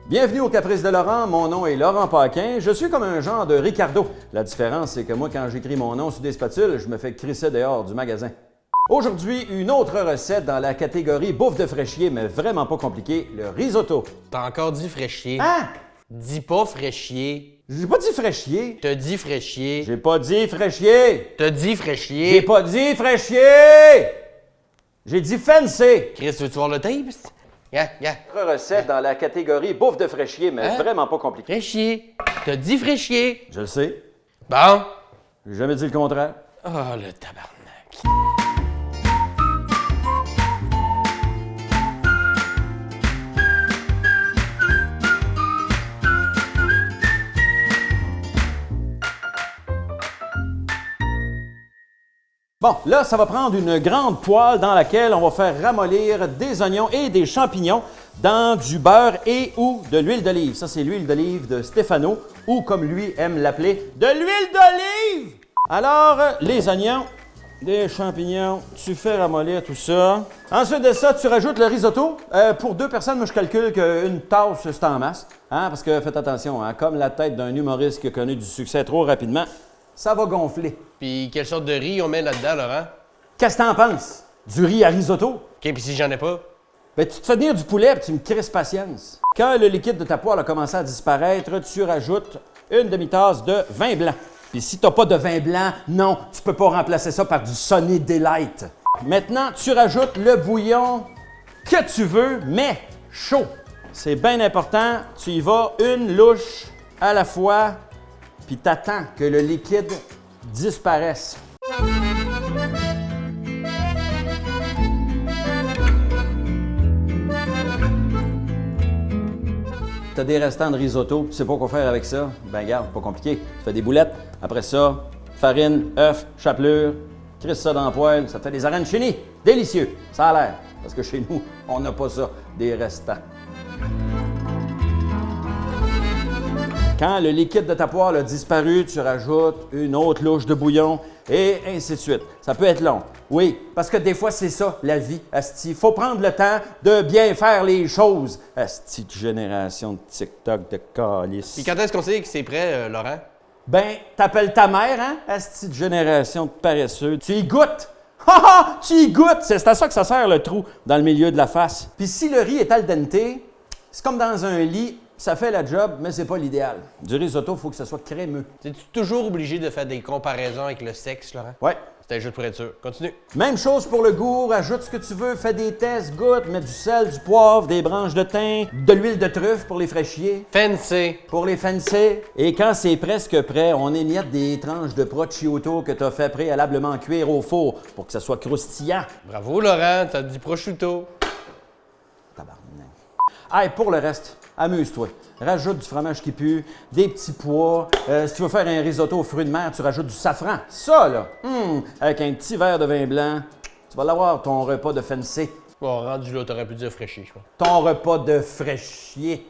Bienvenue au Caprice de Laurent, mon nom est Laurent Paquin. Je suis comme un genre de Ricardo. La différence, c'est que moi, quand j'écris mon nom sur des spatules, je me fais crisser dehors du magasin. Aujourd'hui, une autre recette dans la catégorie bouffe de fraîchier, mais vraiment pas compliqué, le risotto. T'as encore dit fraîchier. Hein? Dis pas fraîchier. J'ai pas dit fraîchier. T'as dit fraîchier. J'ai pas dit fraîchier. T'as dit fraîchier. J'ai pas dit fraîchier. J'ai dit fancy. Chris, veux-tu voir le tape? Yeah. Autre recette dans la catégorie bouffe de fraîchier, mais Hein? vraiment pas compliqué. Fraîchier. T'as dit fraîchier. Je le sais. Bon. J'ai jamais dit le contraire. Oh, le tabarnak. Bon, là, ça va prendre une grande poêle dans laquelle on va faire ramollir des oignons et des champignons dans du beurre et ou de l'huile d'olive. Ça, c'est l'huile d'olive de Stefano, ou comme lui aime l'appeler, de l'huile d'olive! Alors, les oignons, des champignons, tu fais ramollir tout ça. Ensuite de ça, tu rajoutes le risotto. Pour 2 personnes, moi, je calcule qu'une tasse, c'est en masse. Hein, parce que faites attention, hein, comme la tête d'un humoriste qui a connu du succès trop rapidement, ça va gonfler. Puis quelle sorte de riz on met là-dedans, Laurent? Qu'est-ce que t'en penses? Du riz à risotto? OK, puis si j'en ai pas? Ben, tu te fais venir du poulet et tu me crisses patience. Quand le liquide de ta poêle a commencé à disparaître, tu rajoutes une demi-tasse de vin blanc. Puis si t'as pas de vin blanc, non, tu peux pas remplacer ça par du Sunny Delight. Maintenant, tu rajoutes le bouillon que tu veux, mais chaud. C'est bien important, tu y vas une louche à la fois, puis t'attends que le liquide disparaisse. T'as des restants de risotto, tu sais pas quoi faire avec ça? Ben regarde, pas compliqué. Tu fais des boulettes, après ça, farine, œuf, chapelure, crisse ça dans la poêle, ça te fait des arancini. Délicieux, ça a l'air. Parce que chez nous, on n'a pas ça, des restants. Quand le liquide de ta poêle a disparu, tu rajoutes une autre louche de bouillon et ainsi de suite. Ça peut être long. Oui, parce que des fois, c'est ça, la vie, asti. Il faut prendre le temps de bien faire les choses. Asti de génération de TikTok de calice. Puis quand est-ce qu'on sait que c'est prêt, Laurent? Ben, t'appelles ta mère, hein? Asti de génération de paresseux. Tu y goûtes. Ha ha! Tu y goûtes! C'est à ça que ça sert le trou dans le milieu de la face. Puis si le riz est al dente, c'est comme dans un lit. Ça fait la job, mais c'est pas l'idéal. Du risotto, il faut que ça soit crémeux. Es-tu toujours obligé de faire des comparaisons avec le sexe, Laurent? Ouais. C'était juste pour être sûr. Continue. Même chose pour le goût, rajoute ce que tu veux, fais des tests, goûte, mets du sel, du poivre, des branches de thym, de l'huile de truffe pour les fraîchiers, Fancy. pour les fancy. Et quand c'est presque prêt, on émiette des tranches de prosciutto que tu as fait préalablement cuire au four pour que ça soit croustillant. Bravo, Laurent. T'as dit prosciutto. Tabarnak. Hey, pour le reste, amuse-toi. Rajoute du fromage qui pue, des petits pois. Si tu veux faire un risotto aux fruits de mer, tu rajoutes du safran. Ça, là, avec un petit verre de vin blanc, tu vas l'avoir, ton repas de fancy. Bon, rendu là, t'aurais pu dire fraîchier, je crois. Ton repas de fraîchier.